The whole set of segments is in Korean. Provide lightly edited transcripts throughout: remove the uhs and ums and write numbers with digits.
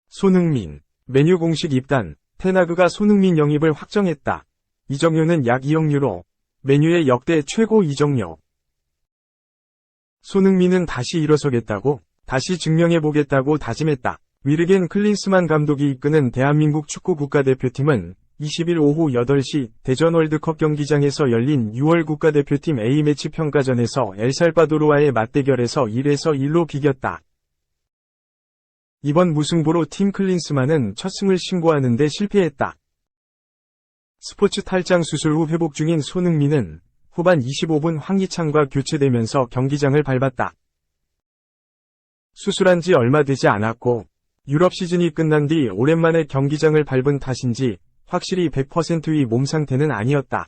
손흥민, 맨유 공식 입단, 테나그가 손흥민 영입을 확정했다. 이적료는 약 2억 유로, 맨유의 역대 최고 이적료. 손흥민은 다시 일어서겠다고, 다시 증명해보겠다고 다짐했다. 위르겐 클린스만 감독이 이끄는 대한민국 축구 국가대표팀은 20일 오후 8시 대전 월드컵 경기장에서 열린 6월 국가대표팀 A매치 평가전에서 엘살바도르와의 맞대결에서 1-1로 비겼다. 이번 무승부로 팀 클린스만은 첫 승을 신고하는 데 실패했다. 스포츠 탈장 수술 후 회복 중인 손흥민은 후반 25분 황희찬과 교체되면서 경기장을 밟았다. 수술한 지 얼마 되지 않았고 유럽 시즌이 끝난 뒤 오랜만에 경기장을 밟은 탓인지 확실히 100%의 몸 상태는 아니었다.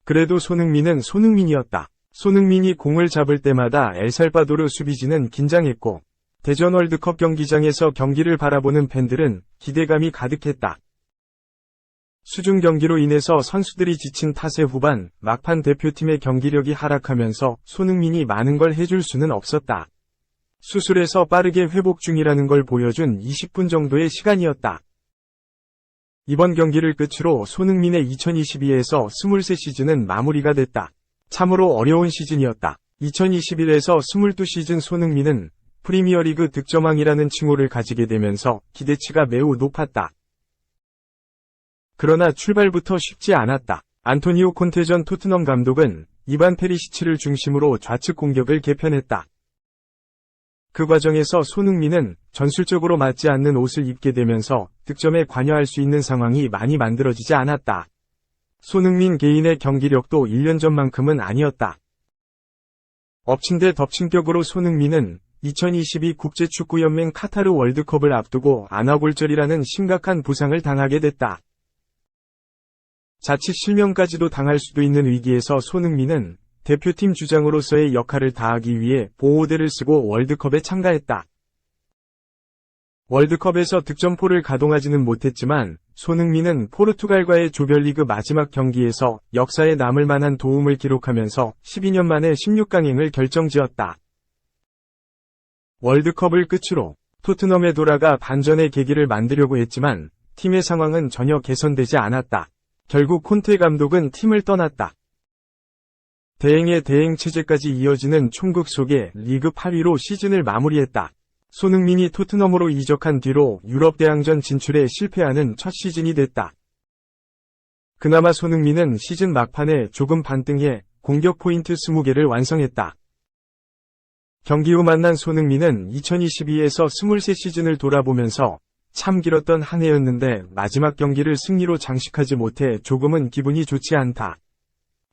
그래도 손흥민은 손흥민이었다. 손흥민이 공을 잡을 때마다 엘살바도르 수비진은 긴장했고 대전 월드컵 경기장에서 경기를 바라보는 팬들은 기대감이 가득했다. 수중 경기로 인해서 선수들이 지친 탓에 후반 막판 대표팀의 경기력이 하락하면서 손흥민이 많은 걸 해줄 수는 없었다. 수술에서 빠르게 회복 중이라는 걸 보여준 20분 정도의 시간이었다. 이번 경기를 끝으로 손흥민의 2022에서 23 시즌은 마무리가 됐다. 참으로 어려운 시즌이었다. 2021에서 22시즌 손흥민은 프리미어리그 득점왕이라는 칭호를 가지게 되면서 기대치가 매우 높았다. 그러나 출발부터 쉽지 않았다. 안토니오 콘테 전 토트넘 감독은 이반 페리시치를 중심으로 좌측 공격을 개편했다. 그 과정에서 손흥민은 전술적으로 맞지 않는 옷을 입게 되면서 득점에 관여할 수 있는 상황이 많이 만들어지지 않았다. 손흥민 개인의 경기력도 1년 전만큼은 아니었다. 엎친 데 덮친 격으로 손흥민은 2022 국제축구연맹 카타르 월드컵을 앞두고 안아골절이라는 심각한 부상을 당하게 됐다. 자칫 실명까지도 당할 수도 있는 위기에서 손흥민은 대표팀 주장으로서의 역할을 다하기 위해 보호대를 쓰고 월드컵에 참가했다. 월드컵에서 득점포를 가동하지는 못했지만 손흥민은 포르투갈과의 조별리그 마지막 경기에서 역사에 남을 만한 도움을 기록하면서 12년 만에 16강행을 결정지었다. 월드컵을 끝으로 토트넘에 돌아가 반전의 계기를 만들려고 했지만 팀의 상황은 전혀 개선되지 않았다. 결국 콘테 감독은 팀을 떠났다. 대행의 대행 체제까지 이어지는 총극 속에 리그 8위로 시즌을 마무리했다. 손흥민이 토트넘으로 이적한 뒤로 유럽 대항전 진출에 실패하는 첫 시즌이 됐다. 그나마 손흥민은 시즌 막판에 조금 반등해 공격 포인트 20개를 완성했다. 경기 후 만난 손흥민은 2022에서 23 시즌을 돌아보면서 참 길었던 한 해였는데 마지막 경기를 승리로 장식하지 못해 조금은 기분이 좋지 않다.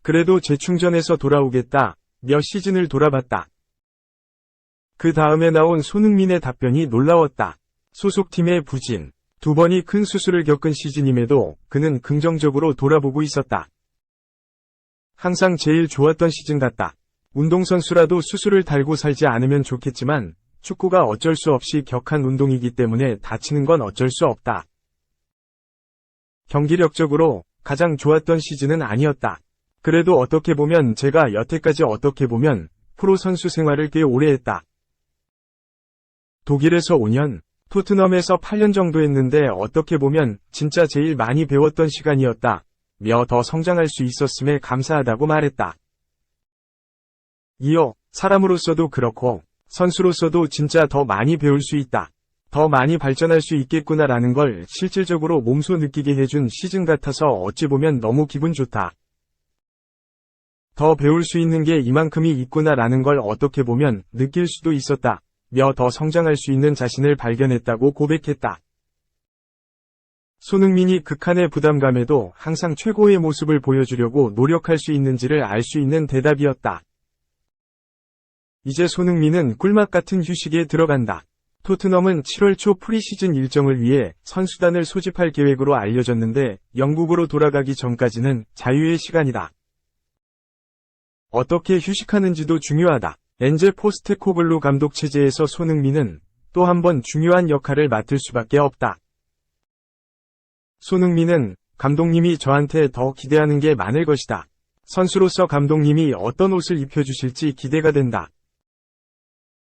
그래도 재충전해서 돌아오겠다. 몇 시즌을 돌아봤다. 그 다음에 나온 손흥민의 답변이 놀라웠다. 소속팀의 부진, 2번이 큰 수술을 겪은 시즌임에도 그는 긍정적으로 돌아보고 있었다. 항상 제일 좋았던 시즌 같다. 운동선수라도 수술을 달고 살지 않으면 좋겠지만 축구가 어쩔 수 없이 격한 운동이기 때문에 다치는 건 어쩔 수 없다. 경기력적으로 가장 좋았던 시즌은 아니었다. 그래도 어떻게 보면 제가 여태까지 어떻게 보면 프로 선수 생활을 꽤 오래 했다. 독일에서 5년, 토트넘에서 8년 정도 했는데 어떻게 보면 진짜 제일 많이 배웠던 시간이었다. 며 더 성장할 수 있었음에 감사하다고 말했다. 이어 사람으로서도 그렇고 선수로서도 진짜 더 많이 배울 수 있다. 더 많이 발전할 수 있겠구나라는 걸 실질적으로 몸소 느끼게 해준 시즌 같아서 어찌 보면 너무 기분 좋다. 더 배울 수 있는 게 이만큼이 있구나라는 걸 어떻게 보면 느낄 수도 있었다. 며 더 성장할 수 있는 자신을 발견했다고 고백했다. 손흥민이 극한의 부담감에도 항상 최고의 모습을 보여주려고 노력할 수 있는지를 알 수 있는 대답이었다. 이제 손흥민은 꿀맛 같은 휴식에 들어간다. 토트넘은 7월 초 프리시즌 일정을 위해 선수단을 소집할 계획으로 알려졌는데 영국으로 돌아가기 전까지는 자유의 시간이다. 어떻게 휴식하는지도 중요하다. 엔제 포스테코글루 감독 체제에서 손흥민은 또 한 번 중요한 역할을 맡을 수밖에 없다. 손흥민은 감독님이 저한테 더 기대하는 게 많을 것이다. 선수로서 감독님이 어떤 옷을 입혀주실지 기대가 된다.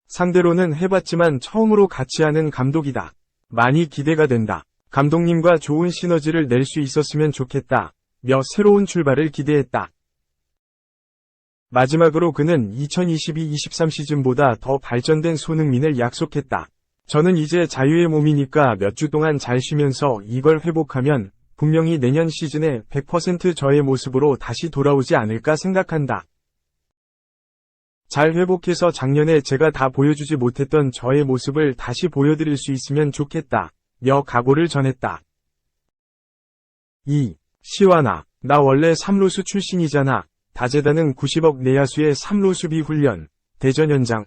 상대로는 해봤지만 처음으로 같이 하는 감독이다. 많이 기대가 된다. 감독님과 좋은 시너지를 낼 수 있었으면 좋겠다. 며 새로운 출발을 기대했다. 마지막으로 그는 2022-23 시즌보다 더 발전된 손흥민을 약속했다. 저는 이제 자유의 몸이니까 몇 주 동안 잘 쉬면서 이걸 회복하면 분명히 내년 시즌에 100% 저의 모습으로 다시 돌아오지 않을까 생각한다. 잘 회복해서 작년에 제가 다 보여주지 못했던 저의 모습을 다시 보여드릴 수 있으면 좋겠다. 며 각오를 전했다. 2. 시완아, 나 원래 3루수 출신이잖아. 다재다능 90억 내야수의 3루 수비 훈련, 대전 현장.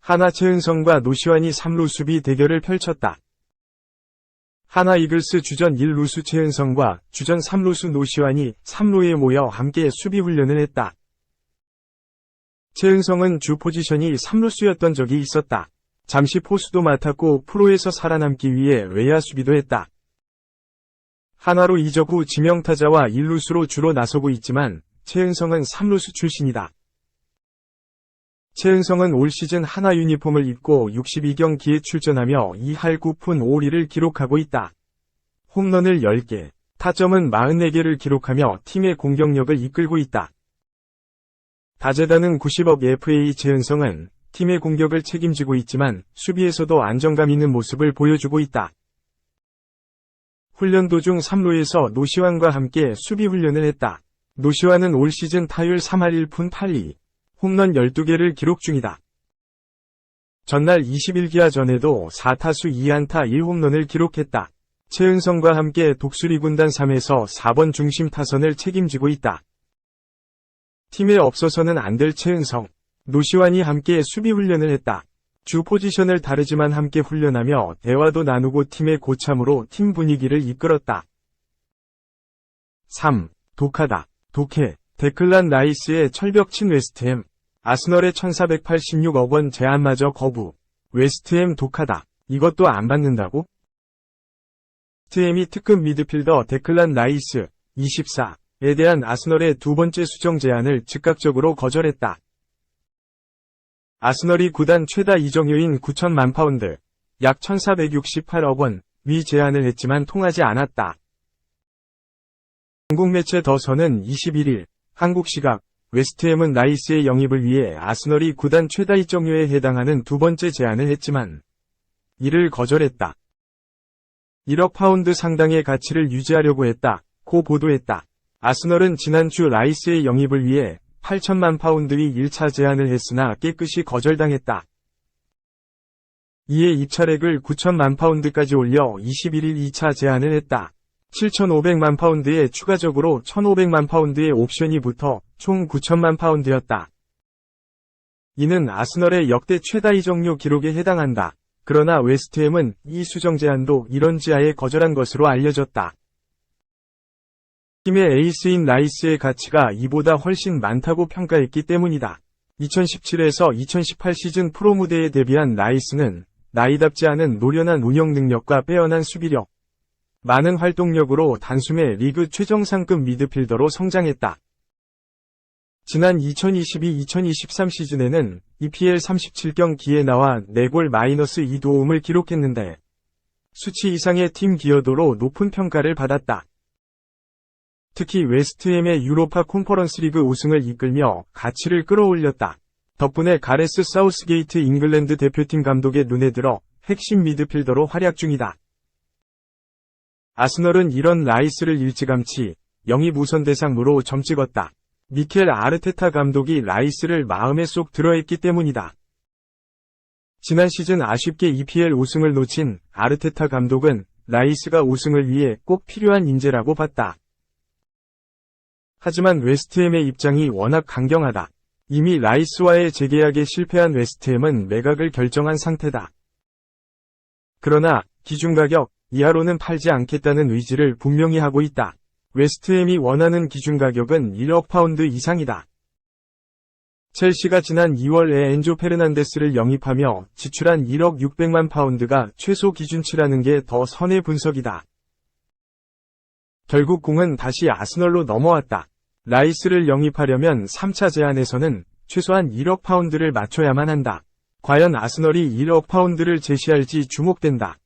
하나 최은성과 노시환이 3루 수비 대결을 펼쳤다. 하나 이글스 주전 1루수 최은성과 주전 3루수 노시환이 3루에 모여 함께 수비 훈련을 했다. 최은성은 주 포지션이 3루수였던 적이 있었다. 잠시 포수도 맡았고 프로에서 살아남기 위해 외야 수비도 했다. 하나로 이적 후 지명타자와 1루수로 주로 나서고 있지만 최은성은 3루수 출신이다. 최은성은 올 시즌 하나 유니폼을 입고 62경기에 출전하며 2할 9푼 5리를 기록하고 있다. 홈런을 10개, 타점은 44개를 기록하며 팀의 공격력을 이끌고 있다. 다재다능 90억 FA 최은성은 팀의 공격을 책임지고 있지만 수비에서도 안정감 있는 모습을 보여주고 있다. 훈련 도중 3루에서 노시환과 함께 수비 훈련을 했다. 노시환은 올 시즌 타율 3할 1푼 8리, 홈런 12개를 기록 중이다. 전날 21기화 전에도 4타수 2안타 1홈런을 기록했다. 최은성과 함께 독수리 군단 3에서 4번 중심 타선을 책임지고 있다. 팀에 없어서는 안 될 최은성, 노시환이 함께 수비 훈련을 했다. 주 포지션을 다르지만 함께 훈련하며 대화도 나누고 팀의 고참으로 팀 분위기를 이끌었다. 3. 독하다. 독해. 데클란 라이스의 철벽 친 웨스트햄. 아스널의 1486억 원 제안마저 거부. 웨스트햄 독하다. 이것도 안 받는다고? 웨스트햄이 특급 미드필더 데클란 라이스, 24에 대한 아스널의 두 번째 수정 제안을 즉각적으로 거절했다. 아스널이 구단 최다 이적료인 9천만 파운드, 약 1468억 원, 위 제안을 했지만 통하지 않았다. 한국 매체 더선은 21일, 한국 시각, 웨스트햄은 라이스의 영입을 위해 아스널이 구단 최다 이적료에 해당하는 두 번째 제안을 했지만 이를 거절했다. 1억 파운드 상당의 가치를 유지하려고 했다. 고 보도했다. 아스널은 지난주 라이스의 영입을 위해 8천만 파운드의 1차 제안을 했으나 깨끗이 거절당했다. 이에 입찰액을 9천만 파운드까지 올려 21일 2차 제안을 했다. 7,500만 파운드에 추가적으로 1,500만 파운드의 옵션이 붙어 총 9천만 파운드였다. 이는 아스널의 역대 최다 이적료 기록에 해당한다. 그러나 웨스트햄은 이 수정 제안도 이런 지하에 거절한 것으로 알려졌다. 팀의 에이스인 라이스의 가치가 이보다 훨씬 많다고 평가했기 때문이다. 2017에서 2018 시즌 프로 무대에 데뷔한 라이스는 나이답지 않은 노련한 운영 능력과 빼어난 수비력, 많은 활동력으로 단숨에 리그 최정상급 미드필더로 성장했다. 지난 2022-2023 시즌에는 EPL 37경기에 나와 4골 -2 도움을 기록했는데 수치 이상의 팀 기여도로 높은 평가를 받았다. 특히 웨스트햄의 유로파 콘퍼런스 리그 우승을 이끌며 가치를 끌어올렸다. 덕분에 가레스 사우스게이트 잉글랜드 대표팀 감독의 눈에 들어 핵심 미드필더로 활약 중이다. 아스널은 이런 라이스를 일찌감치 영입 우선 대상으로 점찍었다. 미켈 아르테타 감독이 라이스를 마음에 쏙 들어했기 때문이다. 지난 시즌 아쉽게 EPL 우승을 놓친 아르테타 감독은 라이스가 우승을 위해 꼭 필요한 인재라고 봤다. 하지만 웨스트햄의 입장이 워낙 강경하다. 이미 라이스와의 재계약에 실패한 웨스트햄은 매각을 결정한 상태다. 그러나 기준가격 이하로는 팔지 않겠다는 의지를 분명히 하고 있다. 웨스트햄이 원하는 기준가격은 1억 파운드 이상이다. 첼시가 지난 2월에 엔조 페르난데스를 영입하며 지출한 1억 600만 파운드가 최소 기준치라는 게 더 선의 분석이다. 결국 공은 다시 아스널로 넘어왔다. 라이스를 영입하려면 3차 제안에서는 최소한 1억 파운드를 맞춰야만 한다. 과연 아스널이 1억 파운드를 제시할지 주목된다.